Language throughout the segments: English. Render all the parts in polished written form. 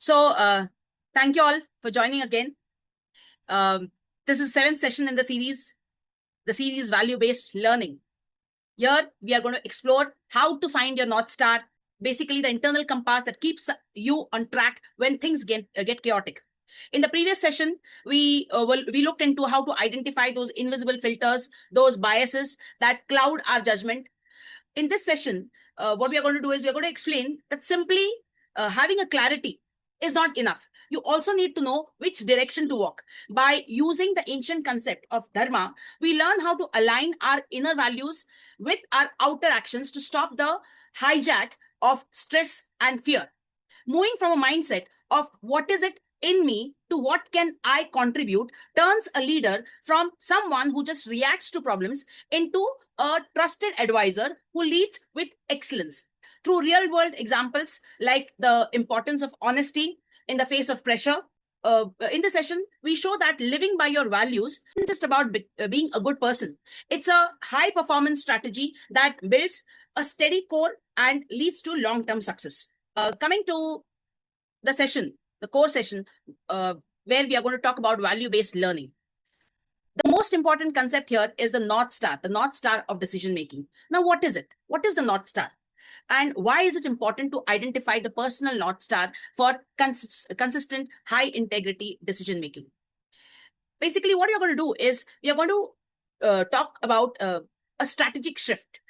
So, thank you all for joining again. This is seventh session in the series value-based learning. Here, we are going to explore how to find your North Star, basically the internal compass that keeps you on track when things get chaotic. In the previous session, we looked into how to identify those invisible filters, those biases that cloud our judgment. In this session, what we are going to do is we are going to explain that simply having a clarity is not enough. You also need to know which direction to walk. By using the ancient concept of dharma, we learn how to align our inner values with our outer actions to stop the hijack of stress and fear. Moving from a mindset of what is it in me to what can I contribute turns a leader from someone who just reacts to problems into a trusted advisor who leads with excellence. Through real world examples like the importance of honesty in the face of pressure, in the session, we show that living by your values isn't just about being a good person. It's a high performance strategy that builds a steady core and leads to long term success. Coming to the session, the core session, where we are going to talk about value based learning. The most important concept here is the North Star of decision making. Now, what is it? What is the North Star? And why is it important to identify the personal North Star for consistent, high integrity decision making? Basically, what you're going to do is we are going to talk about a strategic shift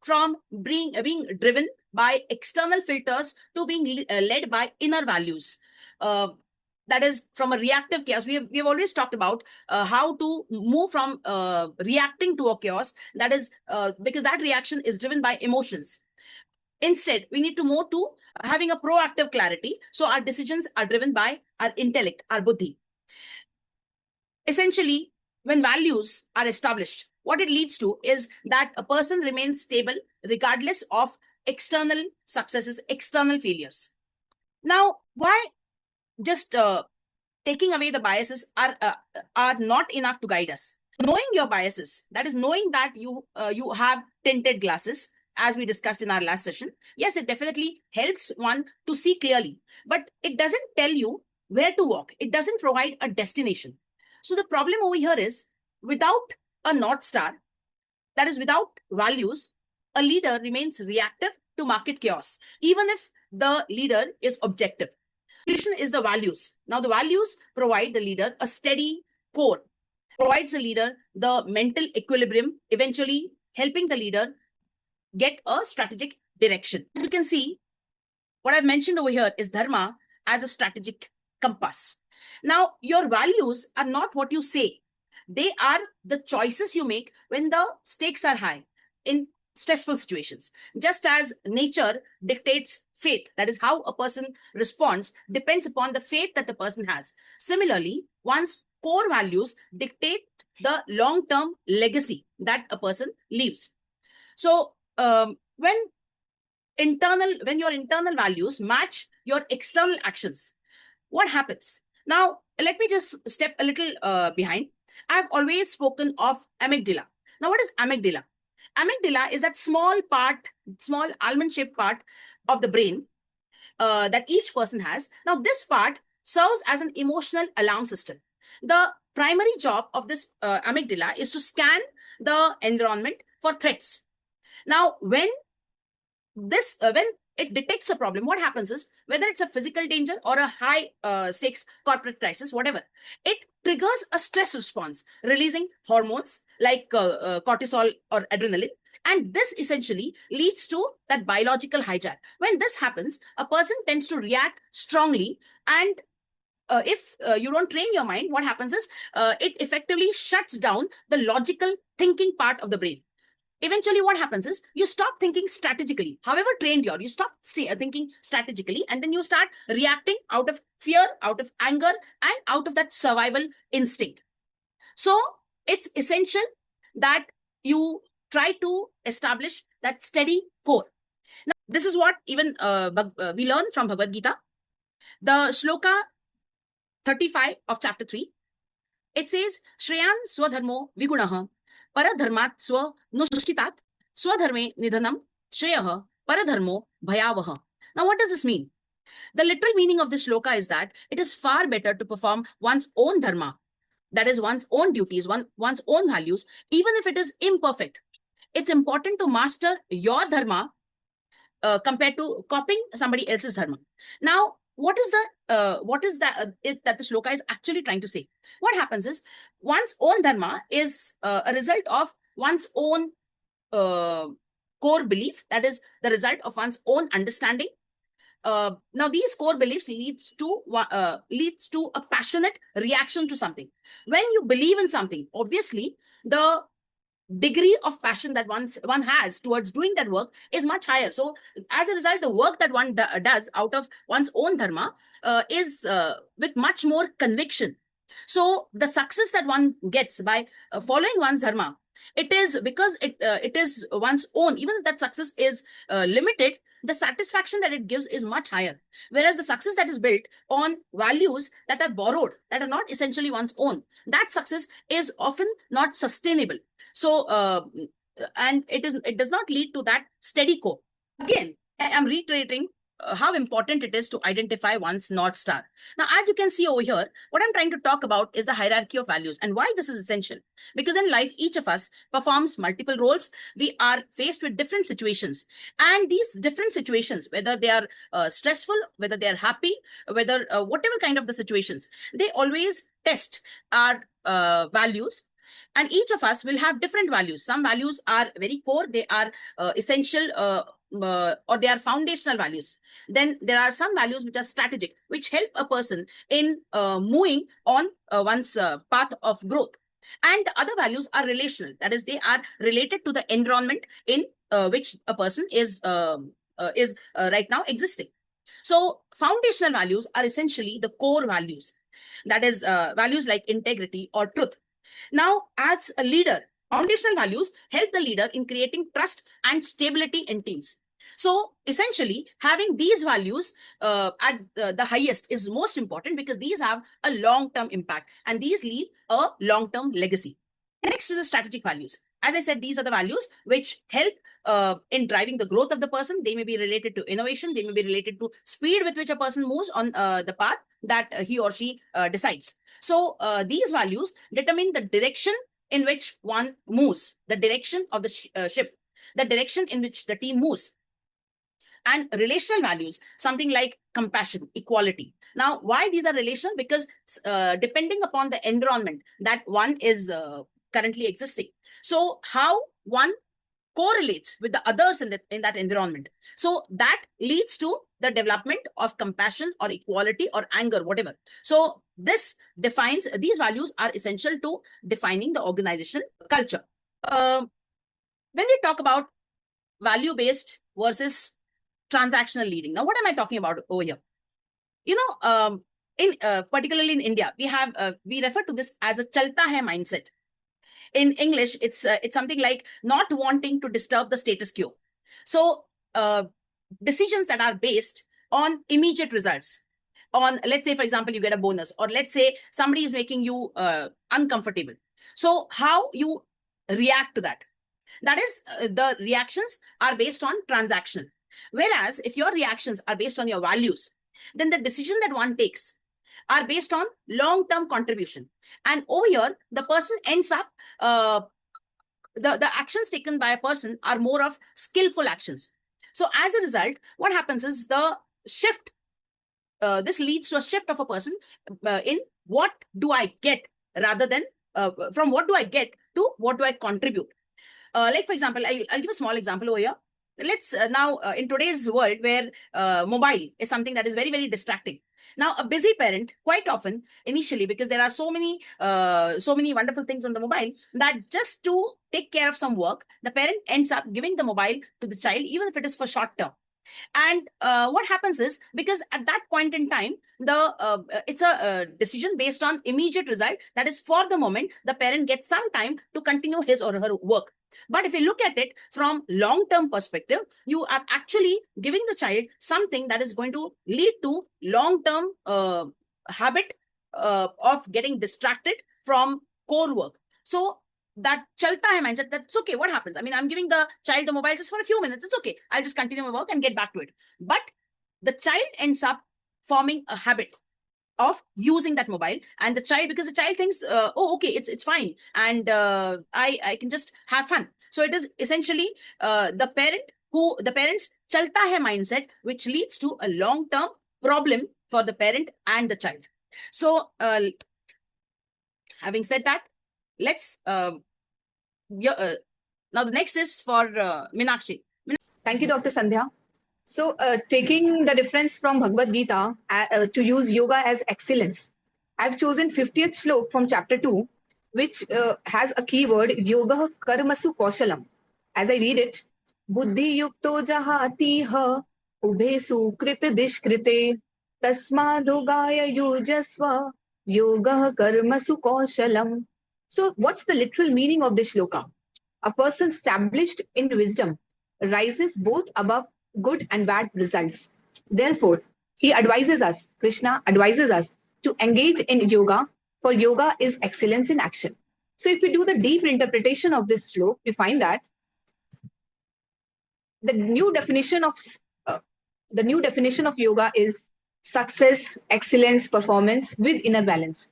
from being driven by external filters to being led by inner values. That is from a reactive chaos. We have always talked about how to move from reacting to a chaos. That is because that reaction is driven by emotions. Instead, we need to move to having a proactive clarity. So our decisions are driven by our intellect, our buddhi. Essentially, when values are established, what it leads to is that a person remains stable regardless of external successes, external failures. Now, why just taking away the biases are not enough to guide us? Knowing your biases, that is knowing that you have tinted glasses, as we discussed in our last session. Yes, it definitely helps one to see clearly, but it doesn't tell you where to walk. It doesn't provide a destination. So the problem over here is without a North Star, that is without values, a leader remains reactive to market chaos, even if the leader is objective. Solution is the values. Now, the values provide the leader a steady core, provides the leader the mental equilibrium, eventually helping the leader get a strategic direction. As you can see, what I've mentioned over here is dharma as a strategic compass. Now, your values are not what you say. They are the choices you make when the stakes are high in stressful situations. Just as nature dictates faith, that is how a person responds, depends upon the faith that the person has. Similarly, one's core values dictate the long term legacy that a person leaves. So, when your internal values match your external actions, what happens? Now, let me just step a little behind. I've always spoken of amygdala. Now, what is amygdala? Amygdala is that small almond-shaped part of the brain that each person has. Now, this part serves as an emotional alarm system. The primary job of this amygdala is to scan the environment for threats. Now, when it detects a problem, what happens is whether it's a physical danger or a high stakes corporate crisis, whatever, it triggers a stress response, releasing hormones like cortisol or adrenaline. And this essentially leads to that biological hijack. When this happens, a person tends to react strongly. And if you don't train your mind, what happens is it effectively shuts down the logical thinking part of the brain. Eventually, what happens is you stop thinking strategically. However trained you are, you stop thinking strategically, and then you start reacting out of fear, out of anger, and out of that survival instinct. So it's essential that you try to establish that steady core. Now, this is what even we learn from Bhagavad Gita. The shloka 35 of chapter 3, it says, Shreyan swadharmo vigunaha paradharmat swa nushkitat swadharme nidhanam shreyah paradharmo bhayavaha. Now, what does this mean? The literal meaning of this shloka is that it is far better to perform one's own dharma, that is one's own duties, one's own values, even if it is imperfect. It's important to master your dharma compared to copying somebody else's dharma. Now, what is that that the shloka is actually trying to say? What happens is one's own dharma is a result of one's own uh, core belief, that is the result of one's own understanding. Now these core beliefs leads to a passionate reaction to something. When you believe in something, obviously the degree of passion that one has towards doing that work is much higher. So as a result, the work that one does out of one's own dharma is with much more conviction. So the success that one gets by following one's dharma, it is because it is one's own. Even if that success is limited, the satisfaction that it gives is much higher. Whereas the success that is built on values that are borrowed, that are not essentially one's own, that success is often not sustainable. So and it does not lead to that steady core. Again, I am reiterating how important it is to identify one's North Star. Now, as you can see over here, what I'm trying to talk about is the hierarchy of values and why this is essential. Because in life, each of us performs multiple roles. We are faced with different situations. And these different situations, whether they are stressful, whether they are happy, whether whatever kind of the situations, they always test our values. And each of us will have different values. Some values are very core, they are essential, or they are foundational values. Then there are some values which are strategic, which help a person in moving on one's path of growth. And the other values are relational, that is, they are related to the environment in which a person is right now existing. So foundational values are essentially the core values, that is values like integrity or truth. Now, as a leader, foundational values help the leader in creating trust and stability in teams. So, essentially, having these values at the highest is most important because these have a long-term impact and these leave a long-term legacy. Next is the strategic values. As I said, these are the values which help in driving the growth of the person. They may be related to innovation. They may be related to speed with which a person moves on the path that he or she decides. So these values determine the direction in which one moves, the direction of the ship, the direction in which the team moves. And relational values, something like compassion, equality. Now, why these are relational? Because depending upon the environment that one is currently existing, so how one correlates with the others in that environment, so that leads to the development of compassion or equality or anger, whatever. So this defines, these values are essential to defining the organization culture. When we talk about value based versus transactional leading, now what am I talking about over here? You know, in particularly in India, we refer to this as a chalta hai mindset. In English, it's something like not wanting to disturb the status quo. So decisions that are based on immediate results, on, let's say, for example, you get a bonus, or let's say somebody is making you uncomfortable. So how you react to that, that is the reactions are based on transactional. Whereas if your reactions are based on your values, then the decision that one takes are based on long-term contribution. And over here, the person ends up, the actions taken by a person are more of skillful actions. So as a result, what happens is the shift, this leads to a shift of a person in what do I get rather than from what do I get to what do I contribute. Like, for example, I'll give a small example over here. Let's now, in today's world where mobile is something that is very, very distracting. Now, a busy parent, quite often, initially, because there are so many wonderful things on the mobile, that just to take care of some work, the parent ends up giving the mobile to the child, even if it is for short term. And what happens is, because at that point in time, it's a decision based on immediate result, that is, for the moment the parent gets some time to continue his or her work. But if you look at it from long-term perspective, you are actually giving the child something that is going to lead to long-term habit of getting distracted from core work. So that chalta hai mindset, that's okay, what happens? I mean, I'm giving the child the mobile just for a few minutes, it's okay, I'll just continue my work and get back to it. But the child ends up forming a habit of using that mobile, and the child, because the child thinks, oh, okay, it's fine, and I can just have fun. So it is essentially the parents chalta hai mindset, which leads to a long term problem for the parent and the child. So having said that, let's yeah, now the next is for Meenakshi. Thank you, Dr. Sandhya. So, taking the reference from Bhagavad Gita to use yoga as excellence, I've chosen 50th slok from chapter 2, which has a keyword yoga karmasu kaushalam. As I read it, buddhi yukto jahati ha ubhe sukrita dishkrite tasmadogaya yujasva yoga karmasu kaushalam. So, what's the literal meaning of this shloka? A person established in wisdom rises both above good and bad results. Therefore, he advises us, Krishna advises us to engage in yoga, for yoga is excellence in action. So, if we do the deep interpretation of this sloka, we find that the new definition of uh, yoga is success, excellence, performance with inner balance.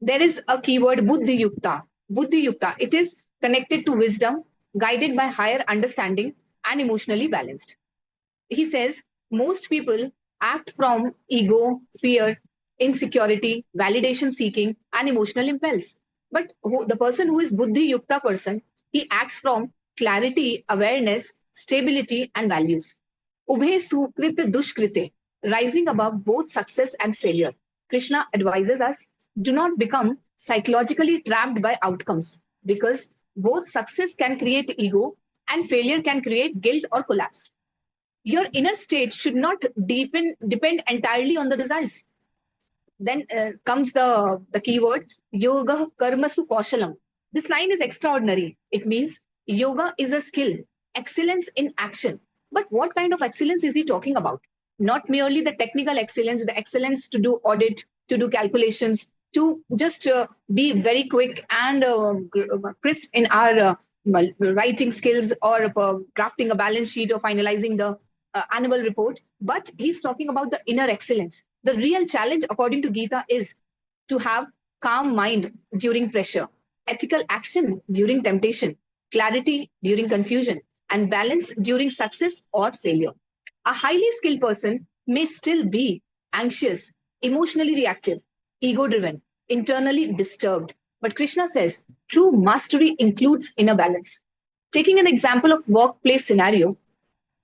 There is a keyword buddhi yukta. Buddhi yukta. It is connected to wisdom, guided by higher understanding and emotionally balanced. He says most people act from ego, fear, insecurity, validation seeking, and emotional impulse. But the person who is buddhi yukta person, he acts from clarity, awareness, stability, and values. Ubhe sukrita dushkrite, rising above both success and failure. Krishna advises us, do not become psychologically trapped by outcomes, because both success can create ego and failure can create guilt or collapse. Your inner state should not depend entirely on the results. Then comes the keyword yoga karmasu kaushalam. This line is extraordinary. It means yoga is a skill, excellence in action. But what kind of excellence is he talking about? Not merely the technical excellence, the excellence to do audit, to do calculations, to just be very quick and crisp in our writing skills, or drafting a balance sheet, or finalizing the annual report. But he's talking about the inner excellence. The real challenge, according to Gita, is to have calm mind during pressure, ethical action during temptation, clarity during confusion, and balance during success or failure. A highly skilled person may still be anxious, emotionally reactive, ego driven, internally disturbed. But Krishna says true mastery includes inner balance. Taking an example of workplace scenario,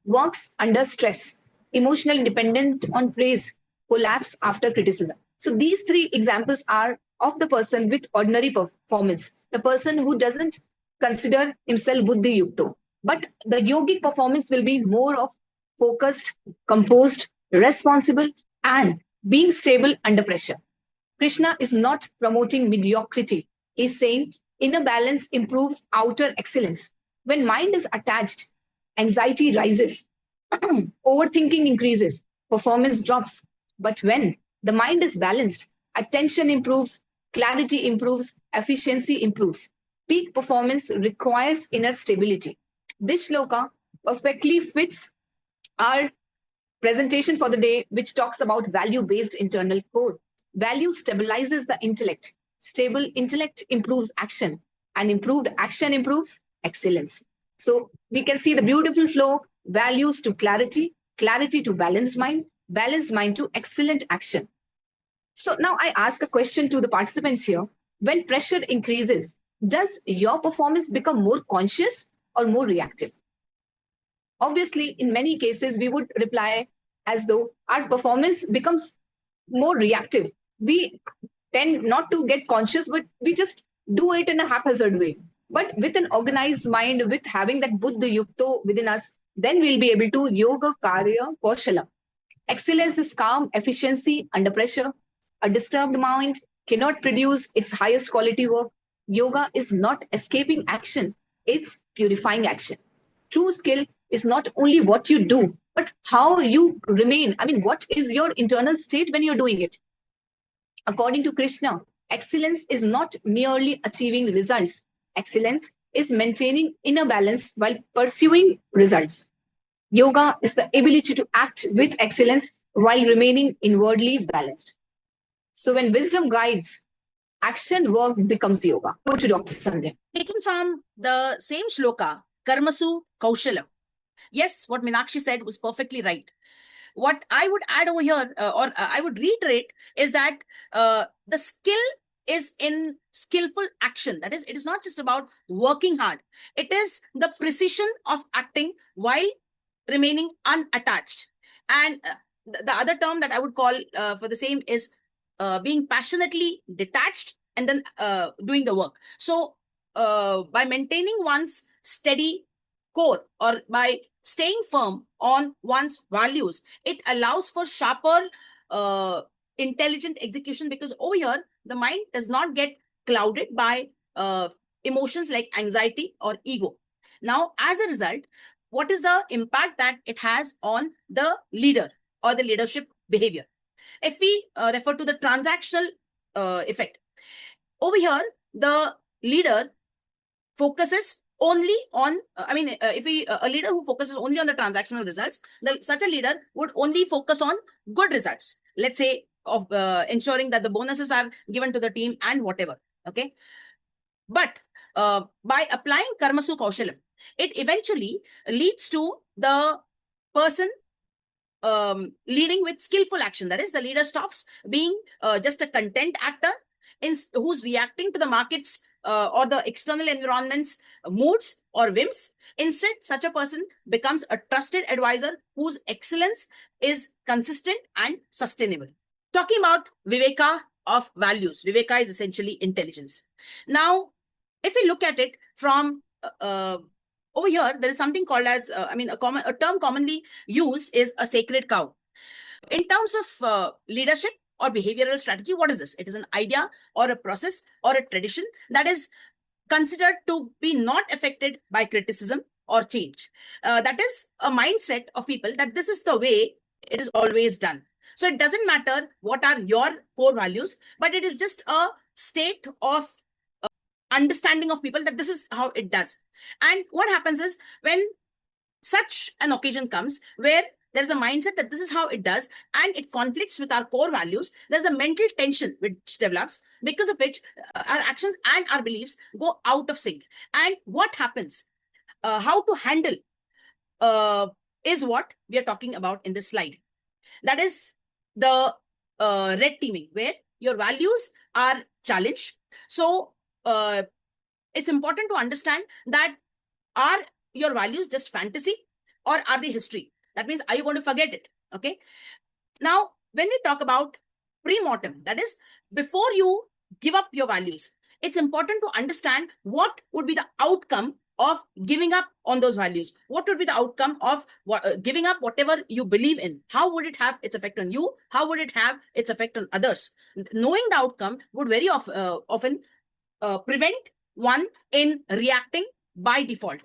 works under stress, emotionally dependent on praise, collapse after criticism. So these three examples are of the person with ordinary performance, the person who doesn't consider himself buddhi yukto. But the yogic performance will be more of focused, composed, responsible, and being stable under pressure. Krishna is not promoting mediocrity. He's saying inner balance improves outer excellence. When mind is attached, anxiety rises, overthinking increases, performance drops. But when the mind is balanced, attention improves, clarity improves, efficiency improves. Peak performance requires inner stability. This shloka perfectly fits our presentation for the day, which talks about value based internal core. Value stabilizes the intellect. Stable intellect improves action, and improved action improves excellence. So we can see the beautiful flow: values to clarity, clarity to balanced mind to excellent action. So now I ask a question to the participants here. When pressure increases, does your performance become more conscious or more reactive? Obviously, in many cases, we would reply as though our performance becomes more reactive. We tend not to get conscious, but we just do it in a haphazard way. But with an organized mind, with having that buddha yukto within us, then we'll be able to yoga karya kaushala. Excellence is calm efficiency under pressure. A disturbed mind cannot produce its highest quality work. Yoga is not escaping action, it's purifying action. True skill is not only what you do, but how you remain. I mean, what is your internal state when you're doing it? According to Krishna, excellence is not merely achieving results. Excellence is maintaining inner balance while pursuing results. Yoga is the ability to act with excellence while remaining inwardly balanced. So when wisdom guides, action work becomes yoga. Go to Dr. Sandhya. Taken from the same shloka, Karmasu Kaushalam. Yes, what Minakshi said was perfectly right. What I would add over here, I would reiterate, is that the skill is in skillful action. That is, it is not just about working hard. It is the precision of acting while remaining unattached. And the other term that I would call for the same is being passionately detached and then doing the work. So by maintaining one's steady core, or by staying firm on one's values, it allows for sharper, intelligent execution, because over here, the mind does not get clouded by emotions like anxiety or ego. Now, as a result, what is the impact that it has on the leader or the leadership behavior? If we refer to the transactional effect, over here, the leader focuses only on, if we a leader who focuses only on the transactional results, such a leader would only focus on good results. Let's say of ensuring that the bonuses are given to the team and whatever. Okay, but by applying Karmasu Kaushalam, it eventually leads to the person leading with skillful action. That is, the leader stops being just a content actor who's reacting to the market's or the external environment's moods or whims. Instead, such a person becomes a trusted advisor whose excellence is consistent and sustainable. Talking about Viveka of values, Viveka is essentially intelligence. Now, if we look at it from over here, there is something called as, a term commonly used is a sacred cow. In terms of leadership or behavioral strategy, what is this? It is an idea or a process or a tradition that is considered to be not affected by criticism or change. That is a mindset of people that this is the way it is always done. So it doesn't matter what are your core values, but it is just a state of understanding of people that this is how it does. And what happens is, when such an occasion comes where there's a mindset that this is how it does and it conflicts with our core values, there's a mental tension which develops, because of which our actions and our beliefs go out of sync. And what happens, how to handle is what we are talking about in this slide. That is the red teaming, where your values are challenged. So it's important to understand that, are your values just fantasy or are they history? That means, are you going to forget it? Okay. Now, when we talk about pre-mortem, that is, before you give up your values, it's important to understand what would be the outcome of giving up on those values. What would be the outcome of giving up whatever you believe in? How would it have its effect on you? How would it have its effect on others? Knowing the outcome would very often prevent one in reacting by default.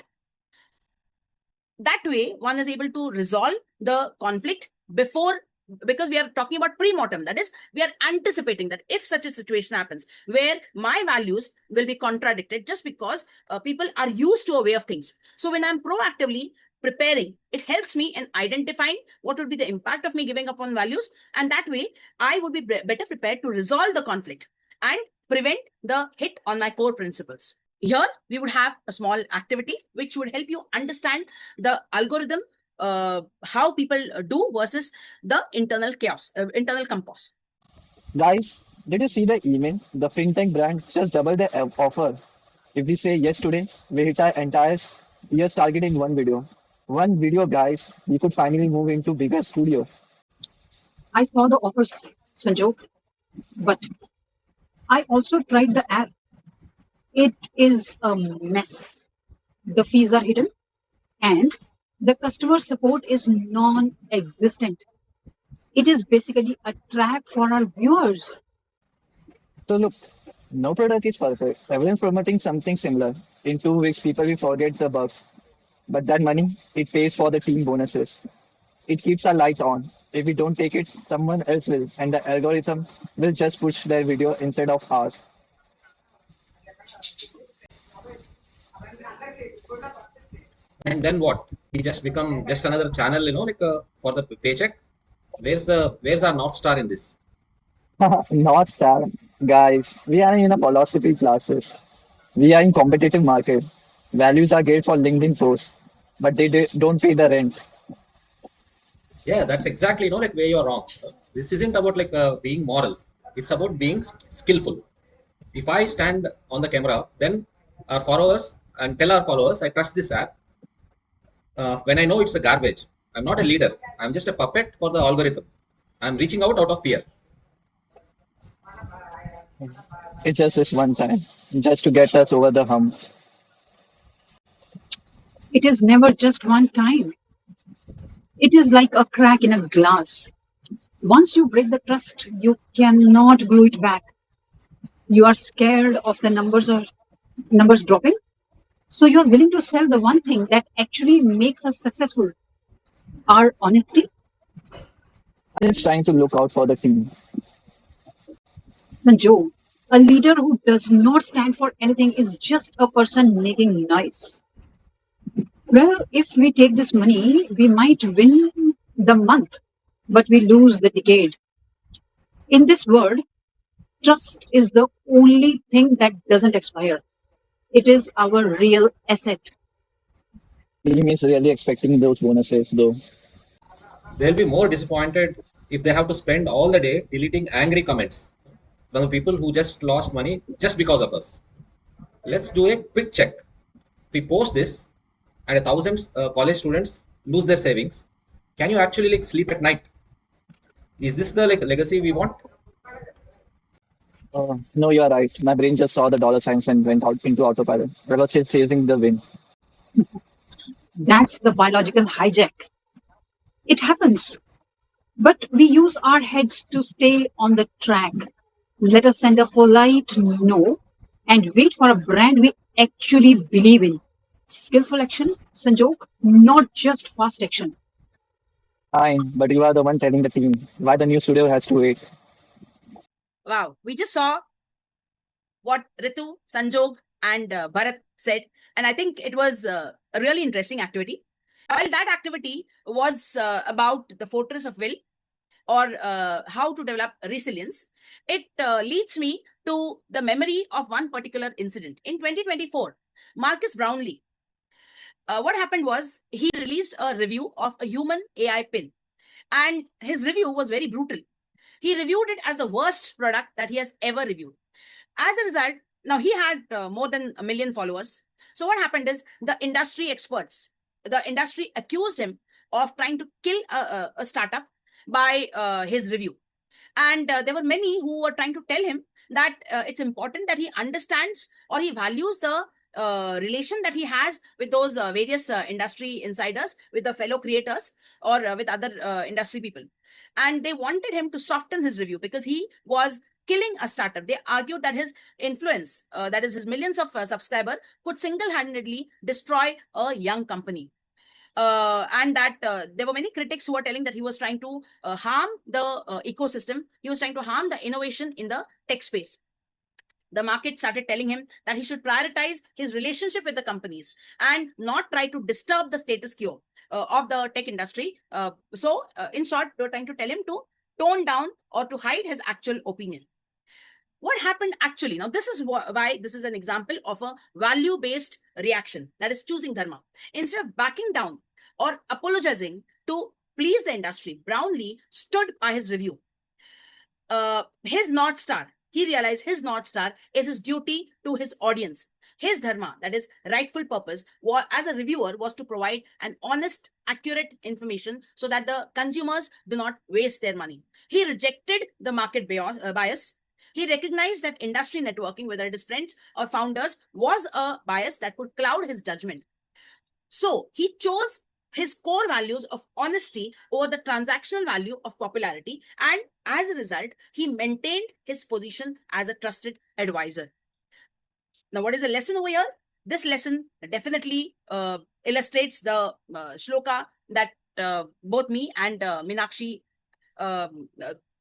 That way, one is able to resolve the conflict before, because we are talking about pre-mortem. That is, we are anticipating that if such a situation happens where my values will be contradicted just because people are used to a way of things. So when I'm proactively preparing, it helps me in identifying what would be the impact of me giving up on values. And that way, I would be better prepared to resolve the conflict and prevent the hit on my core principles. Here, we would have a small activity which would help you understand the algorithm, how people do versus the internal chaos, internal compass. Guys, did you see the email? The fintech brand just doubled the offer. If we say yes today, we hit our entire year's target in one video. One video, guys, we could finally move into bigger studio. I saw the offers, Sanjog, but I also tried the app. It is a mess. The fees are hidden and the customer support is non existent. It is basically a trap for our viewers. So look, no product is perfect. Everyone's promoting something similar. In 2 weeks, people will forget the bugs. But that money, it pays for the team bonuses. It keeps our light on. If we don't take it, someone else will, and the algorithm will just push their video instead of ours. And then what? he just become just another channel, for the paycheck. Where's our North Star in this? Not star, guys. We are in a philosophy classes. We are in competitive market. Values are great for LinkedIn posts, but they don't pay the rent. Yeah, that's exactly where you're wrong. This isn't about being moral. It's about being skillful. If I stand on the camera, then our followers and tell our followers I trust this app. When I know it's a garbage, I'm not a leader. I'm just a puppet for the algorithm. I'm reaching out of fear. It's just this one time, just to get us over the hump. It is never just one time. It is like a crack in a glass. Once you break the trust, you cannot glue it back. You are scared of the numbers dropping. So you're willing to sell the one thing that actually makes us successful. Our honesty. I'm just trying to look out for the team. Sanjo, a leader who does not stand for anything is just a person making noise. Well, if we take this money, we might win the month, but we lose the decade. In this world, trust is the only thing that doesn't expire. It is our real asset. Team is really expecting those bonuses, though. They'll be more disappointed if they have to spend all the day deleting angry comments from the people who just lost money just because of us. Let's do a quick check. If we post this and 1,000 college students lose their savings, can you actually sleep at night? Is this the legacy we want? No, you are right. My brain just saw the dollar signs and went out into autopilot. I was just chasing the win. That's the biological hijack. It happens. But we use our heads to stay on the track. Let us send a polite no and wait for a brand we actually believe in. Skillful action, Sanjog, not just fast action. Fine, but you are the one telling the team why the new studio has to wait. Wow, we just saw what Ritu, Sanjog, and Bharat said, and I think it was a really interesting activity. While that activity was about the fortress of will or how to develop resilience, it leads me to the memory of one particular incident. In 2024, Marcus Brownlee, what happened was he released a review of a human AI pin, and his review was very brutal. He reviewed it as the worst product that he has ever reviewed. As a result, now he had more than 1 million followers. So what happened is the industry experts, the industry accused him of trying to kill a startup by his review. And there were many who were trying to tell him that it's important that he understands or he values the relation that he has with those various industry insiders, with the fellow creators, or with other industry people. And they wanted him to soften his review because he was killing a startup. They argued that his influence, that is his millions of subscriber, could single-handedly destroy a young company. And that there were many critics who were telling that he was trying to harm the ecosystem. He was trying to harm the innovation in the tech space. The market started telling him that he should prioritize his relationship with the companies and not try to disturb the status quo of the tech industry. In short, they were trying to tell him to tone down or to hide his actual opinion. What happened actually? Now, this is why this is an example of a value-based reaction, that is choosing dharma. Instead of backing down or apologizing to please the industry, Brownlee stood by his review. His North Star, he realized his North Star is his duty to his audience. His dharma, that is rightful purpose, as a reviewer, was to provide an honest, accurate information so that the consumers do not waste their money. He rejected the market bias. He recognized that industry networking, whether it is friends or founders, was a bias that could cloud his judgment. So he chose his core values of honesty over the transactional value of popularity. And as a result, he maintained his position as a trusted advisor. Now, what is the lesson over here? This lesson definitely illustrates the shloka that both me and Meenakshi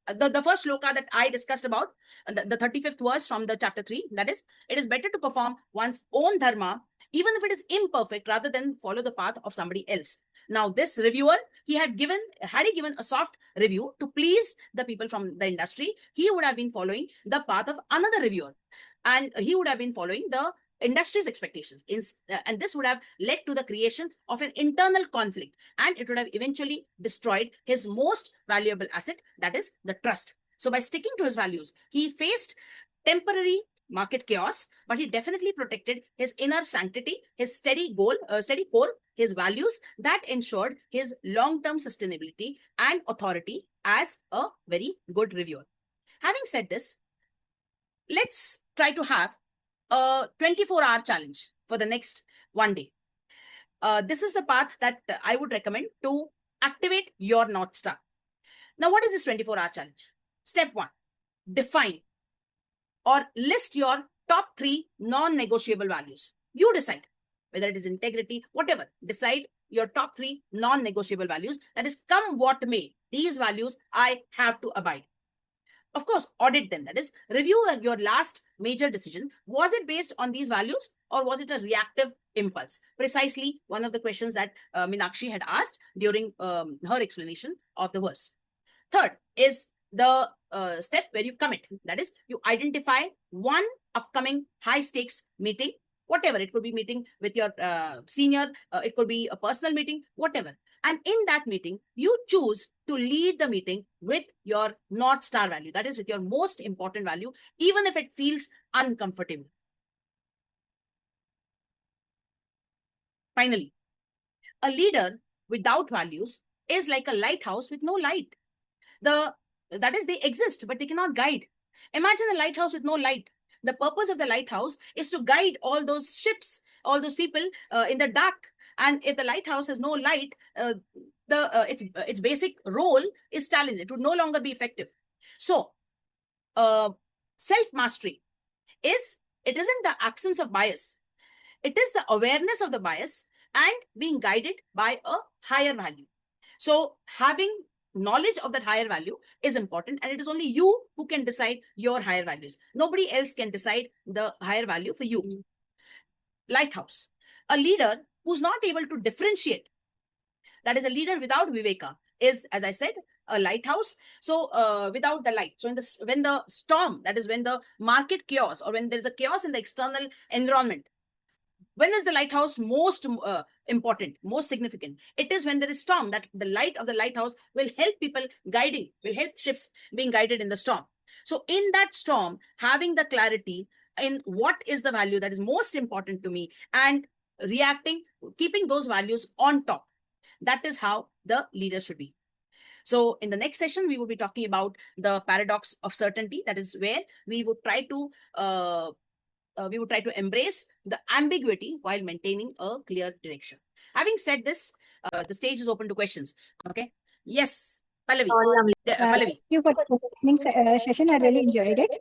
the first shloka that I discussed about, the 35th verse from the chapter 3, that is, it is better to perform one's own dharma, even if it is imperfect, rather than follow the path of somebody else. Now, this reviewer, had he given a soft review to please the people from the industry, he would have been following the path of another reviewer, and he would have been following the industry's expectations. And this would have led to the creation of an internal conflict, and it would have eventually destroyed his most valuable asset, that is the trust. So by sticking to his values, he faced temporary market chaos, but he definitely protected his inner sanctity, his steady core, his values that ensured his long-term sustainability and authority as a very good reviewer. Having said this, let's try to have a 24-hour challenge for the next one day. This is the path that I would recommend to activate your North Star. Now, what is this 24-hour challenge? Step 1, define or list your top 3 non-negotiable values. You decide whether it is integrity, whatever. Decide your top 3 non-negotiable values. That is, come what may, these values I have to abide. Of course, audit them. That is, review your last major decision. Was it based on these values, or was it a reactive impulse? Precisely one of the questions that Meenakshi had asked during her explanation of the verse. Third is the step where you commit. That is, you identify one upcoming high stakes meeting, whatever. It could be meeting with your senior, it could be a personal meeting, whatever. And in that meeting, you choose to lead the meeting with your North Star value. That is, with your most important value, even if it feels uncomfortable. Finally, a leader without values is like a lighthouse with no light. That is, they exist, but they cannot guide. Imagine a lighthouse with no light. The purpose of the lighthouse is to guide all those ships, all those people in the dark. And if the lighthouse has no light, its basic role is challenged. It would no longer be effective. So, self-mastery isn't the absence of bias. It is the awareness of the bias and being guided by a higher value. So, having knowledge of that higher value is important, and it is only you who can decide your higher values. Nobody else can decide the higher value for you. Lighthouse, a leader who's not able to differentiate, that is, a leader without viveka, is, as I said, a lighthouse. So without the light. So when the storm, that is, when the market chaos, or when there is a chaos in the external environment, when is the lighthouse most important, most significant? It is when there is storm, that the light of the lighthouse will help people will help ships being guided in the storm. So in that storm, having the clarity in what is the value that is most important to me, and reacting, keeping those values on top. That is how the leader should be. So in the next session, we will be talking about the paradox of certainty. That is where we would try to embrace the ambiguity while maintaining a clear direction. Having said this, the stage is open to questions. Okay. Yes, Pallavi. Pallavi. Thank you for the opening session. I really enjoyed it.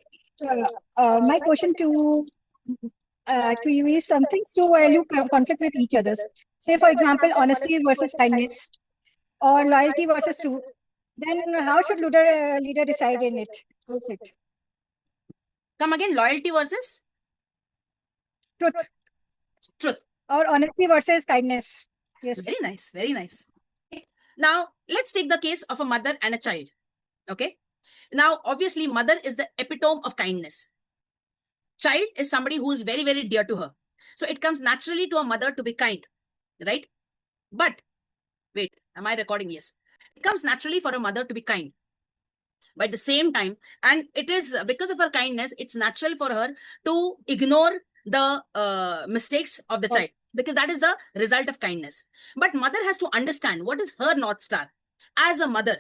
My question to you is, some things do value conflict with each other. Say, for example, honesty versus kindness, or loyalty versus truth. Then how should leader decide in it? What's it? Come again, loyalty versus? Truth. Or honesty versus kindness. Yes. Very nice. Very nice. Now, let's take the case of a mother and a child. Okay. Now, obviously, mother is the epitome of kindness. Child is somebody who is very, very dear to her. So it comes naturally to a mother to be kind, right? But, wait, am I recording? Yes. It comes naturally for a mother to be kind. But at the same time, and it is because of her kindness, it's natural for her to ignore the mistakes of the child, because that is the result of kindness. But mother has to understand what is her North Star as a mother.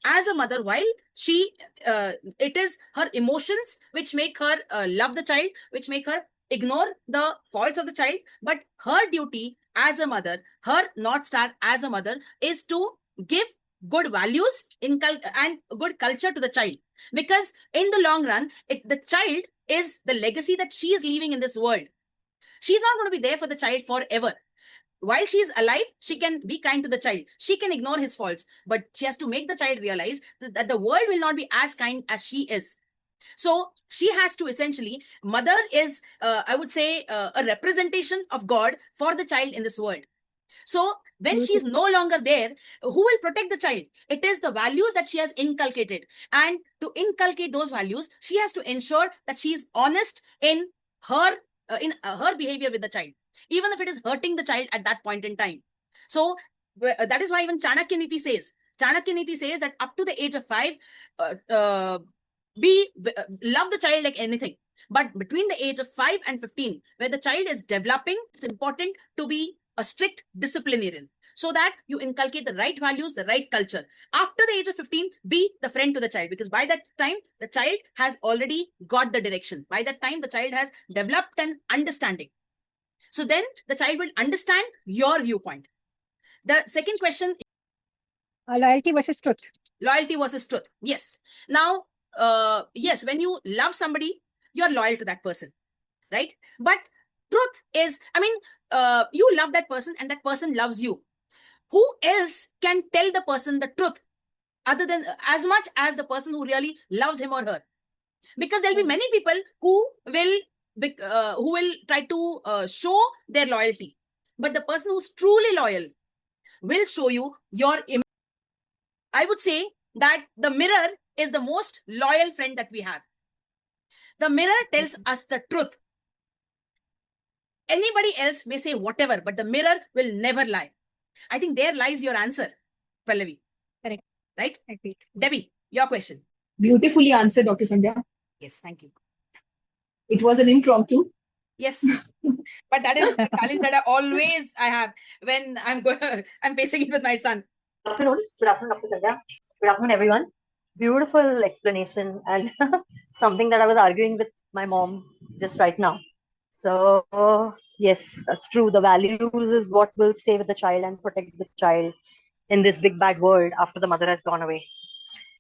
As a mother, while it is her emotions which make her love the child, which make her ignore the faults of the child, but her duty as a mother, her North Star as a mother, is to give good values and good culture to the child. Because in the long run, the child is the legacy that she is leaving in this world. She's not going to be there for the child forever. while she is alive, she can be kind to the child. She can ignore his faults, but she has to make the child realize that the world will not be as kind as she is. So she has to essentially, mother is, I would say, a representation of God for the child in this world. So when she is no longer there, who will protect the child? It is the values that she has inculcated. And to inculcate those values, she has to ensure that she is honest in her behavior with the child, even if it is hurting the child at that point in time. So that is why even Chanakya Niti says that up to the age of 5, love the child like anything. But between the age of 5 and 15, where the child is developing, it's important to be a strict disciplinarian so that you inculcate the right values, the right culture. After the age of 15, be the friend to the child, because by that time, the child has already got the direction. By that time, the child has developed an understanding. So then the child will understand your viewpoint. The second question, Loyalty versus truth. loyalty versus truth. Yes. Now, yes, when you love somebody, you're loyal to that person, right? But truth is, you love that person and that person loves you. Who else can tell the person the truth other than as much as the person who really loves him or her? Because there'll be many people who will try to show their loyalty, but the person who's truly loyal will show you your image. I would say that the mirror is the most loyal friend that we have. The mirror tells us the truth. Anybody else may say whatever, but the mirror will never lie. I think there lies your answer, Pallavi. Correct. Right? Agreed. Debbie, your question. Beautifully answered, Dr. Sandhya. Yes, thank you. It was an impromptu. Yes, but that is the challenge that I have when I'm facing it with my son. Good afternoon. Good afternoon, Dr. Sandhya. Good afternoon, everyone. Beautiful explanation and something that I was arguing with my mom just right now. So, yes, that's true. The values is what will stay with the child and protect the child in this big bad world after the mother has gone away.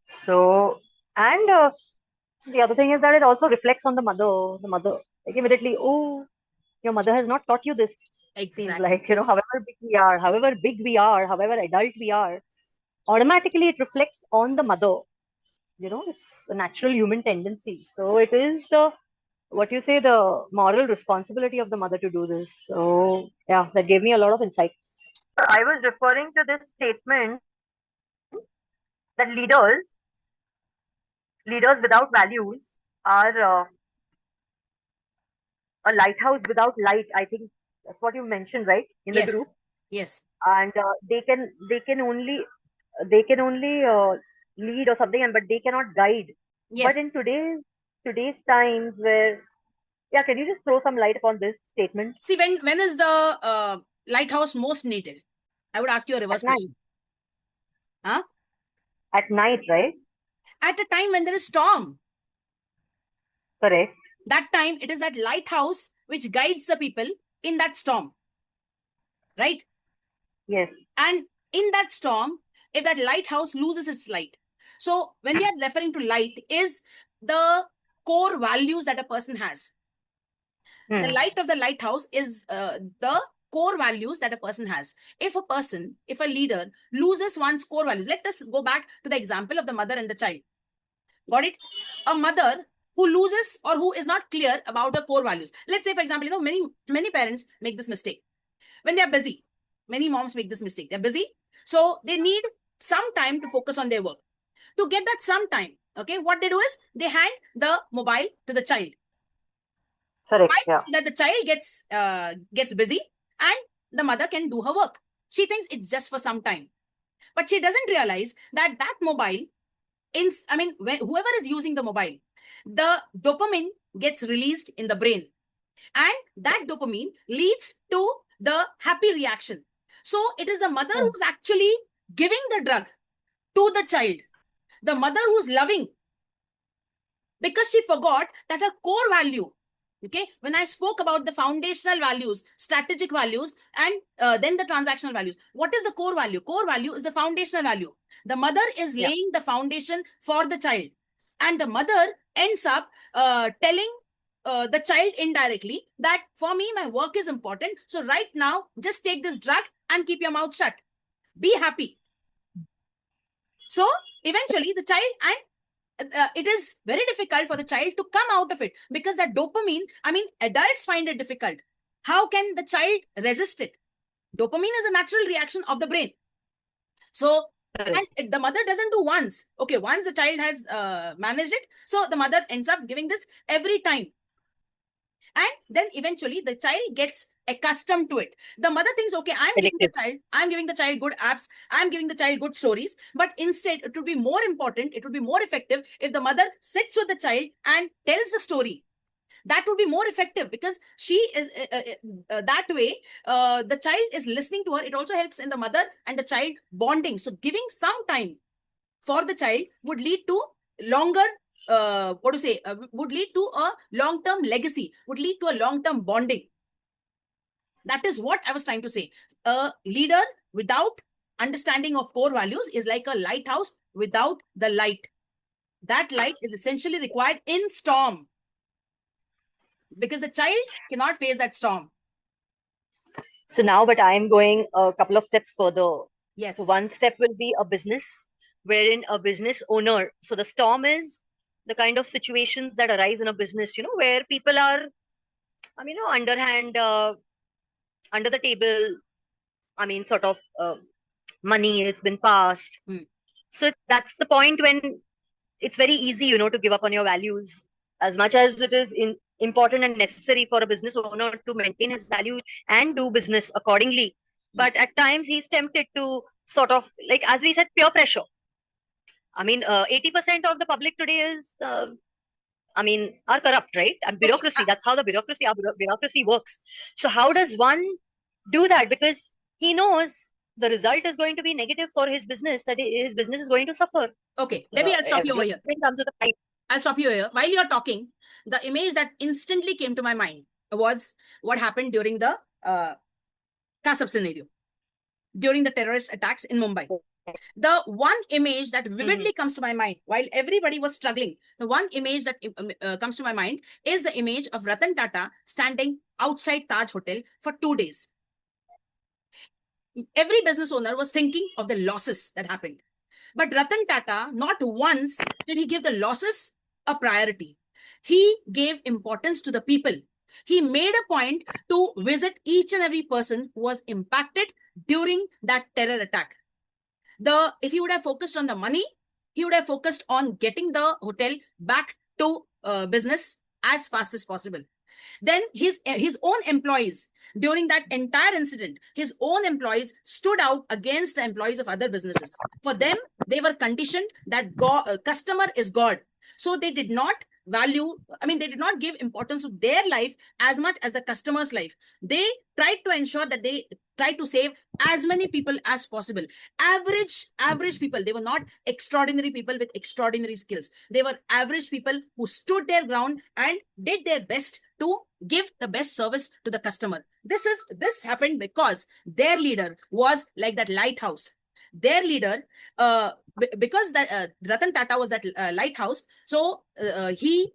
So, and the other thing is that it also reflects on the mother. The mother, like immediately, oh, your mother has not taught you this. Seems Exactly. like, however big we are, however adult we are, automatically it reflects on the mother. It's a natural human tendency. So it is the moral responsibility of the mother to do this. So yeah, that gave me a lot of insight. I was referring to this statement that leaders without values are a lighthouse without light. I think that's what you mentioned, right, in the Yes. group. Yes. And they can only lead or something, but they cannot guide. Yes. But in today's times, where can you just throw some light upon this statement? See, when is the lighthouse most needed? I would ask you a reverse At night. question. Huh? At night, right? At a time when there is storm. Correct. That time, it is that lighthouse which guides the people in that storm. Right? Yes. And in that storm, if that lighthouse loses its light. So when we are referring to light, is the core values that a person has. The light of the lighthouse is the core values that a person has. If a leader loses one's core values, let us go back to the example of the mother and the child. Got it? A mother who loses or who is not clear about her core values. Let's say, for example, many parents make this mistake. When they are busy, many moms make this mistake. They're busy, so they need some time to focus on their work. To get that some time, okay, what they do is they hand the mobile to the child. Correct. Yeah. So that the child gets busy and the mother can do her work. She thinks it's just for some time, but she doesn't realize that mobile, whoever is using the mobile, the dopamine gets released in the brain, and that dopamine leads to the happy reaction. So it is the mother who's actually giving the drug to the child, the mother who's loving, because she forgot that her core value. Okay, when I spoke about the foundational values, strategic values, and then the transactional values, what is the core value? Core value is the foundational value. The mother is laying the foundation for the child, and the mother ends up telling the child indirectly that for me, my work is important. So right now, just take this drug and keep your mouth shut. Be happy. So eventually the child, and it is very difficult for the child to come out of it because that dopamine, I mean, adults find it difficult. How can the child resist it? Dopamine is a natural reaction of the brain. So, and the mother doesn't do once. Okay, once the child has managed it, so the mother ends up giving this every time. And then eventually the child gets accustomed to it. The mother thinks, okay, I'm giving the child good apps, I'm giving the child good stories. But instead, it would be more important, it would be more effective if the mother sits with the child and tells the story. That would be more effective because she is that way. The child is listening to her. It also helps in the mother and the child bonding. So giving some time for the child would lead to longer, would lead to a long-term legacy, would lead to a long-term bonding. That is what I was trying to say. A leader without understanding of core values is like a lighthouse without the light. That light is essentially required in storm, because the child cannot face that storm. So now, but I'm going a couple of steps further. Yes. So one step will be a business, wherein a business owner. So the storm is the kind of situations that arise in a business, where people are, underhand, under the table. Sort of money has been passed. So that's the point when it's very easy, to give up on your values. As much as it is important and necessary for a business owner to maintain his values and do business accordingly. But at times he's tempted to sort of, like, as we said, peer pressure. 80% of the public today is, are corrupt, right? And bureaucracy, that's how our bureaucracy works. So how does one do that? Because he knows the result is going to be negative for his business, that his business is going to suffer. Okay, maybe I'll stop you over here. Comes with a fight. I'll stop you here. While you're talking, the image that instantly came to my mind was what happened during the Kasab scenario, during the terrorist attacks in Mumbai. The one image that vividly comes to my mind, while everybody was struggling, the one image that comes to my mind is the image of Ratan Tata standing outside Taj Hotel for 2 days. Every business owner was thinking of the losses that happened. But Ratan Tata, not once did he give the losses a priority. He gave importance to the people. He made a point to visit each and every person who was impacted during that terror attack. If he would have focused on the money, he would have focused on getting the hotel back to business as fast as possible. Then his own employees, during that entire incident, his own employees stood out against the employees of other businesses. For them, they were conditioned that customer is God. So they did not they did not give importance to their life as much as the customer's life. They tried to ensure that they tried to save as many people as possible. Average people. They were not extraordinary people with extraordinary skills. They were average people who stood their ground and did their best to give the best service to the customer. This happened because their leader was like that lighthouse. Their leader, because that Ratan Tata was that lighthouse, so he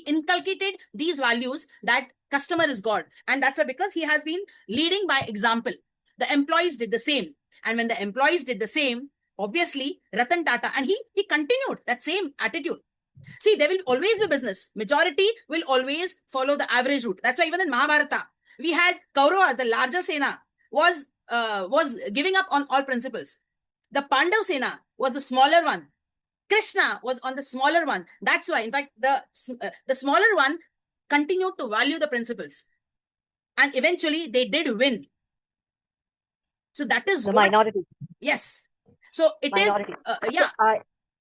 inculcated these values that customer is God. And that's why, because he has been leading by example, the employees did the same. And when the employees did the same, obviously Ratan Tata, and he continued that same attitude. See, there will always be business. Majority will always follow the average route. That's why even in Mahabharata, we had Kaurava, the larger Sena, was giving up on all principles. The Pandav Sena was the smaller one. Krishna was on the smaller one. That's why, in fact, the smaller one continued to value the principles. And eventually, they did win. So that is the minority. Yes. So it minority.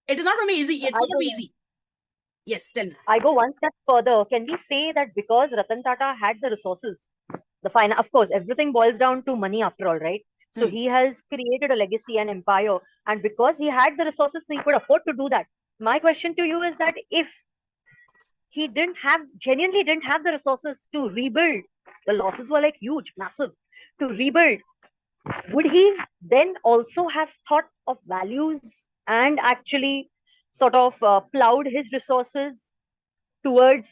It is not going to be easy. It's not going to be easy. Yes, tell me. I go one step further. Can we say that because Ratan Tata had the resources, of course, everything boils down to money after all, right? So he has created a legacy and empire, and because he had the resources, he could afford to do that. My question to you is that if he genuinely didn't have the resources to rebuild, the losses were like huge, massive, to rebuild, would he then also have thought of values and actually sort of plowed his resources towards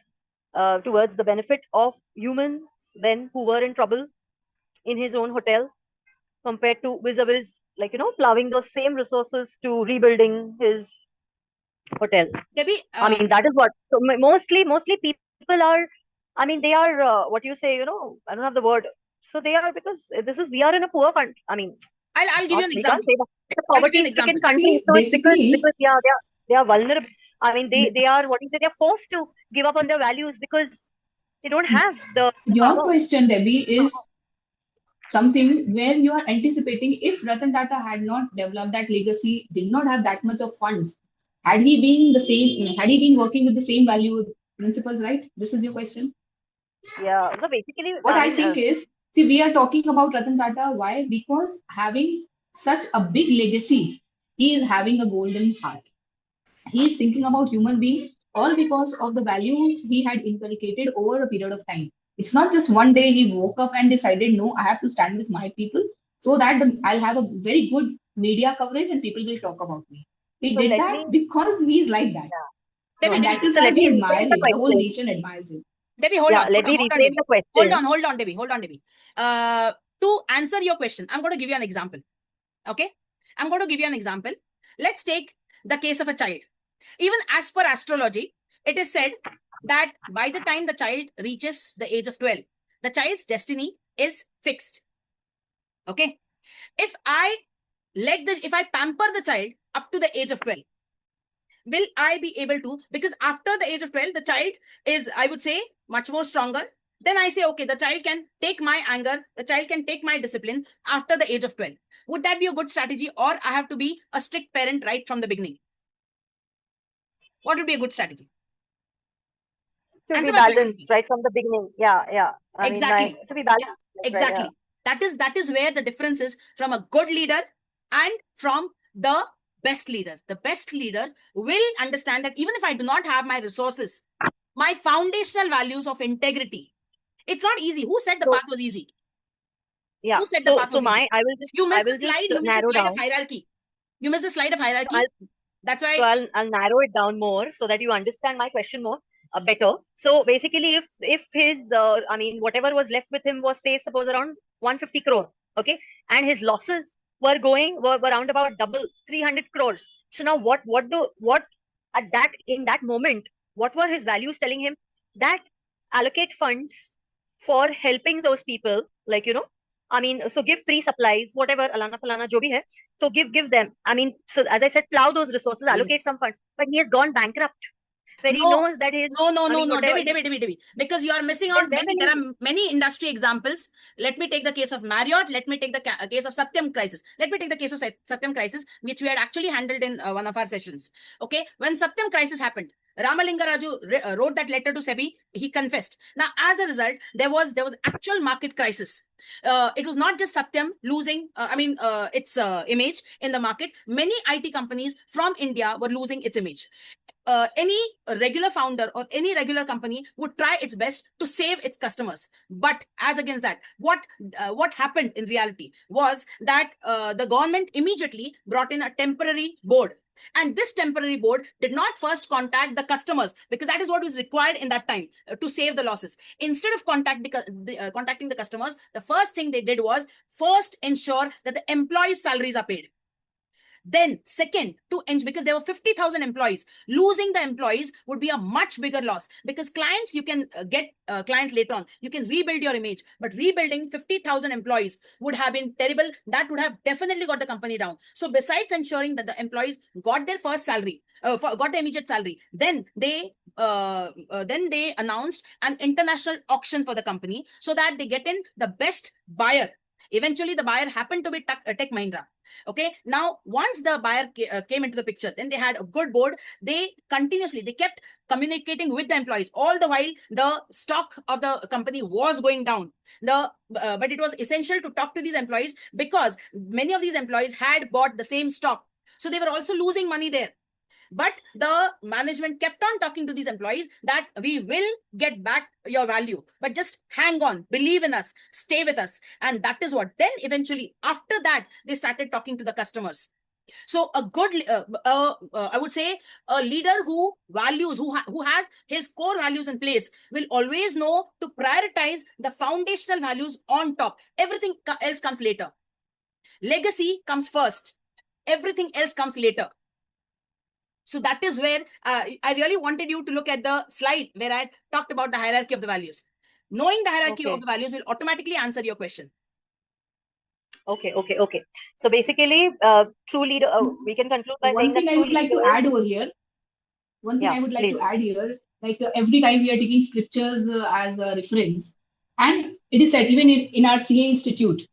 towards the benefit of humans then who were in trouble in his own hotel, compared to vis-a-vis, like, plowing those same resources to rebuilding his hotel. Debbie, I mean, that is what. So mostly people are. I mean, they are what you say. I don't have the word. So they are, because we are in a poor country. I mean, I'll give you an we can't example. say that it's a I'll give you an poverty-stricken example. country. See, So it's basically- because yeah, they are vulnerable. I mean, they are, what you say, they're forced to give up on their values because they don't have the Your power. question, Debbie, is something where you are anticipating if Ratan Tata had not developed that legacy, did not have that much of funds, had he been working with the same value principles, right? This is your question. Yeah. So basically, What I mean, think is, see, we are talking about Ratan Tata. Why? Because having such a big legacy, he is having a golden heart. He is thinking about human beings, all because of the values he had inculcated over a period of time. It's not just one day he woke up and decided, no, I have to stand with my people so that I'll have a very good media coverage and people will talk about me. He So did let that me- because he's like that. Debbie, And Debbie, that is so why let we me admire rephrase the him. The whole question. nation admires him. Debbie, hold Yeah, on. let me hold on, rephrase Debbie. the question. Hold on, Debbie. Hold on, Debbie. To answer your question, I'm going to give you an example. Okay? I'm going to give you an example. Let's take the case of a child. Even as per astrology, it is said that by the time the child reaches the age of 12, the child's destiny is fixed. Okay? If I pamper the child up to the age of 12, will I be able to? Because after the age of 12, the child is, I would say, much more stronger. Then I say, okay, the child can take my anger, the child can take my discipline after the age of 12. Would that be a good strategy, or I have to be a strict parent right from the beginning? What would be a good strategy? To Answer be my question, balanced please. right from the beginning. Yeah. I mean, Exactly. to be balanced. Yeah, exactly. Right, That is where the difference is from a good leader and from the best leader. The best leader will understand that even if I do not have my resources, my foundational values of integrity, it's not easy. Who said the So- path was easy? yeah. Who said the path was easy? I will just You I missed will the slide. just You missed the narrow slide down. of hierarchy. You missed the slide of hierarchy. I'll- That's why. So I'll narrow it down more so that you understand my question more better. So basically, if his I mean, whatever was left with him was, say, suppose around 150 crore, okay, and his losses were around about double, 300 crores. So now what at that in that moment, what were his values telling him? That allocate funds for helping those people, like, I mean, so give free supplies, whatever, alana falana jo bhi hai. So give them. I mean, so as I said, plow those resources, allocate Yes. some funds. But he has gone bankrupt. Where he No, knows that his No, I mean, whatever- Debbie. Because you are missing Then- out then there are many industry examples. Let me take the case of Marriott. Let me take the case of Satyam crisis. Let me take the case of Satyam crisis, which we had actually handled in one of our sessions. Okay, when Satyam crisis happened, Ramalinga Raju wrote that letter to SEBI. He confessed. Now, as a result, there was actual market crisis. It was not just Satyam losing, its image in the market. Many IT companies from India were losing its image. Any regular founder or any regular company would try its best to save its customers. But as against that, what happened in reality was that the government immediately brought in a temporary board. And this temporary board did not first contact the customers, because that is what was required in that time to save the losses. Instead of contacting the customers, the first thing they did was first ensure that the employees' salaries are paid. Then second, because there were 50,000 employees, losing the employees would be a much bigger loss, because clients, you can get clients later on, you can rebuild your image, but rebuilding 50,000 employees would have been terrible. That would have definitely got the company down. So besides ensuring that the employees got their first salary, got the immediate salary, then they announced an international auction for the company so that they get in the best buyer. Eventually, the buyer happened to be Tech Mahindra. Okay, now once the buyer came into the picture, then they had a good board. They kept communicating with the employees all the while the stock of the company was going down. But it was essential to talk to these employees, because many of these employees had bought the same stock, so they were also losing money there. But the management kept on talking to these employees that we will get back your value, but just hang on, believe in us, stay with us. And that is what then eventually after that they started talking to the customers. So a good, I would say, a leader who values, who has his core values in place, will always know to prioritize the foundational values on top. Everything else comes later. Legacy comes first. Everything else comes later. So that is where I really wanted you to look at the slide where I talked about the hierarchy of the values. Knowing the hierarchy of Okay. the values will automatically answer your question. Okay. So basically, true leader, we can conclude by One saying that thing I true would like to leader. add over here, one thing Yeah, I would like please. to add here, like every time we are taking scriptures as a reference, and it is said even in our CA Institute,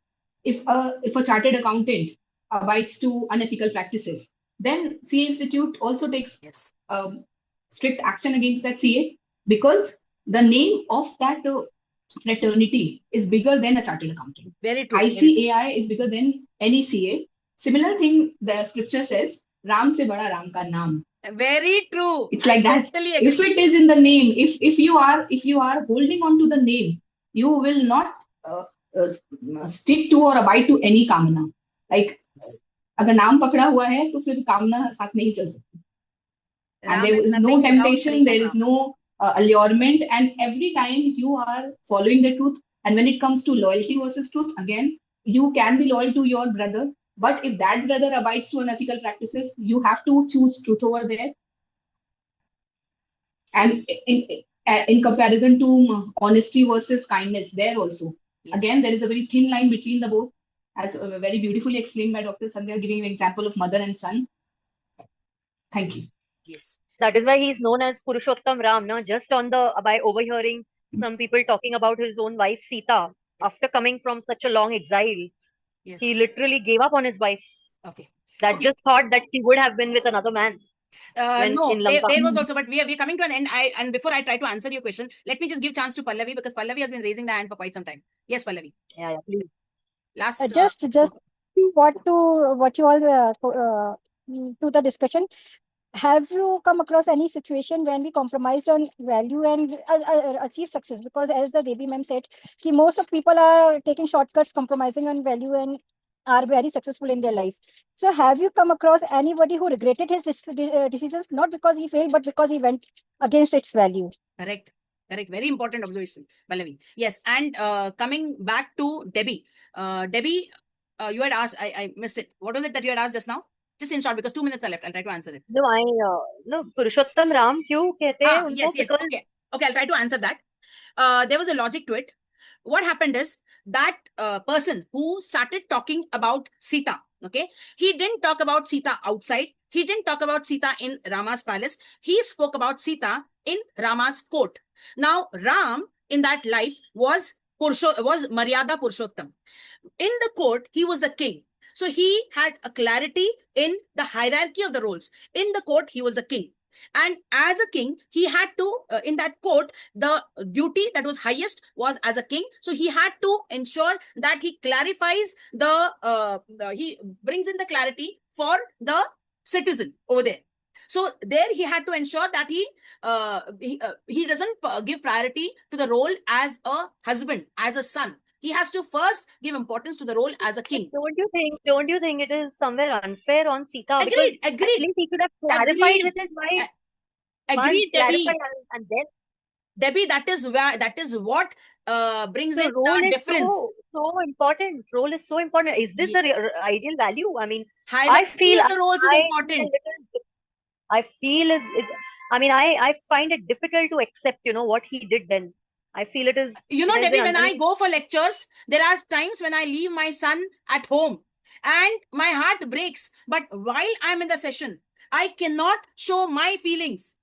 if a chartered accountant abides to unethical practices, then CA Institute also takes Yes. strict action against that CA, because the name of that fraternity is bigger than a chartered accountant. Very true. Very true. ICAI is bigger than any CA. Similar thing, the scripture says, Ram se bada Ram ka naam. Very true. It's I like that. totally If agree. it is in the name, if you are holding on to the name, you will not stick to or abide to any kamana. Like अगर नाम पकड़ा हुआ है तो फिर कामना साथ नहीं चल सकती. And Ram there is is no nothing without the temptation, name there of is Ram. no allurement, and every time you are following the truth, and when it comes to loyalty versus truth, again, you can be loyal to your brother, but if that brother abides to unethical practices, you have to choose truth over there. And in comparison to honesty versus kindness, there also, Yes. again, there is a very thin line between the both, as very beautifully explained by Dr. Sandhya, giving an example of mother and son. Thank you. Yes. That is why he's known as Purushottam Ram, no? Just on the by overhearing some people talking about his own wife Sita after coming from such a long exile. Yes. He literally gave up on his wife. Okay. That Okay. just thought that she would have been with another man when No, in Lanka. there was also, but we are coming to an end. And before I try to answer your question, let me just give chance to Pallavi, because Pallavi has been raising the hand for quite some time. Yes, Pallavi. Yeah, please. Last. Just what you all to the discussion. Have you come across any situation when we compromised on value and achieve success? Because as the Devi ma'am said, ki most of people are taking shortcuts, compromising on value, and are very successful in their life. So have you come across anybody who regretted his decisions, not because he failed, but because he went against its value? Correct. Correct. Very important observation, Pallavi. Yes. And coming back to Debbie. Debbie, you had asked, I missed it. What was it that you had asked just now? Just in short, because 2 minutes are left. I'll try to answer it. No, Purushottam Ram क्यों कहते हैं उनको? Yes. Because Okay. Okay, I'll try to answer that. There was a logic to it. What happened is that person who started talking about Sita, okay, he didn't talk about Sita outside. He didn't talk about Sita in Rama's palace. He spoke about Sita in Rama's court. Now, Ram in that life was Maryada Purushottam. In the court, he was the king. So he had a clarity in the hierarchy of the roles. In the court, he was the king. And as a king, he had to, in that court, the duty that was highest was as a king. So he had to ensure that he clarifies he brings in the clarity for the citizen over there. So there he had to ensure that he doesn't give priority to the role as a husband, as a son. He has to first give importance to the role as a king. Don't you think it is somewhere unfair on Sita? Agreed. Because at least he could have clarified with his wife. Agreed, Debbie. And then Debbie, that is what brings the in role the is difference. so important. Role is so important. Is this the ideal value? I mean, Hierarchy I feel of the roles is important. I feel I find it difficult to accept, what he did then. I feel it is. Debbie, when I go for lectures, there are times when I leave my son at home and my heart breaks. But while I'm in the session, I cannot show my feelings.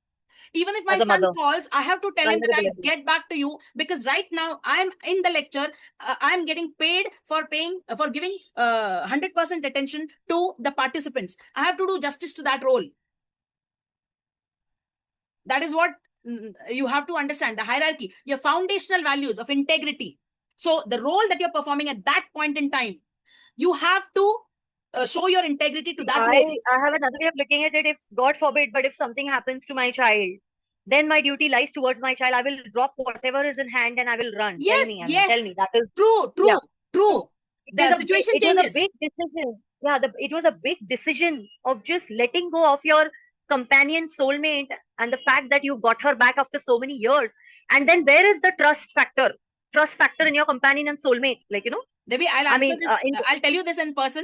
Even if my son calls, I have to tell him that I'll get back to you, because right now I'm in the lecture. I'm getting paid for giving 100% attention to the participants. I have to do justice to that role. That is what you have to understand, the hierarchy, your foundational values of integrity. So the role that you're performing at that point in time, you have to show your integrity to that role. I have another way of looking at it. If God forbid, but if something happens to my child, then my duty lies towards my child. I will drop whatever is in hand and I will run. Yes, tell me. That is true. Yeah. True. The situation changes. It is a big decision. yeah, it was a big decision of just letting go of your companion soulmate and the fact that you got her back after so many years. And then where is the trust factor? Trust factor in your companion and soulmate, like, you know, Debbie, I'll I answer mean, this. I'll tell you this in person.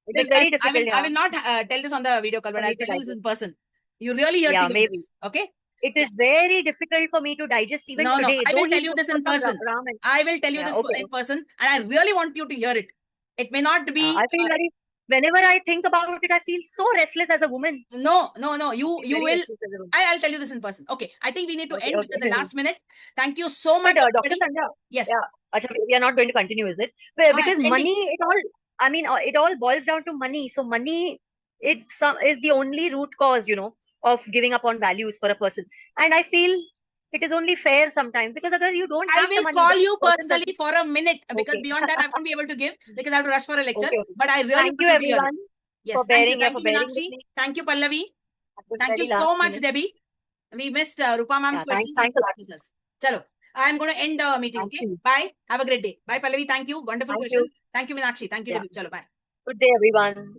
it is Because very I difficult. will. Yeah, I will not tell this on the video call, but for I'll me to tell you this digest. in person. You really here Yeah, to hear maybe. this. Okay. It is Yes. very difficult for me to digest even No, no. today. I Though will he tell you this in focused on person. Ram and I will tell you yeah, this okay. in person, and I really want you to hear it. It may not be. I feel very. Whenever I think about it, I feel so restless as a woman. No. You Feel very will. restless as a woman. I'll tell you this in person. Okay. I think we need to Okay, end because the okay. last minute. Thank you so much, But Dr. everybody. Sandhya, Yes. yeah, acha, we are not going to continue, is it? Well, because it's ending. money, it all, I mean, it all boils down to money. So money, is the only root cause, you know, of giving up on values for a person. And I feel it is only fair sometimes because agar you don't I have the will money, call the you person personally doesn't. for a minute because Okay. beyond that I won't be able to give because I have to rush for a lecture. Okay, okay. But I really Thank want you, you to hear it. everyone, Yes. for bearing, Thank you, bearing with Meenakshi. me Thank you, Pallavi. at the Thank you very so last much, minute. Debbie. We missed Rupa ma'am's Yeah, questions. thanks a lot. Business. Chalo. I'm going to end the meeting. Thank Okay. you. Bye. Have a great day. Bye, Pallavi. Thank you. Wonderful Thank question. you. Thank you, Meenakshi. Thank you, Yeah. Debbie. Chalo. Bye. Good day, everyone.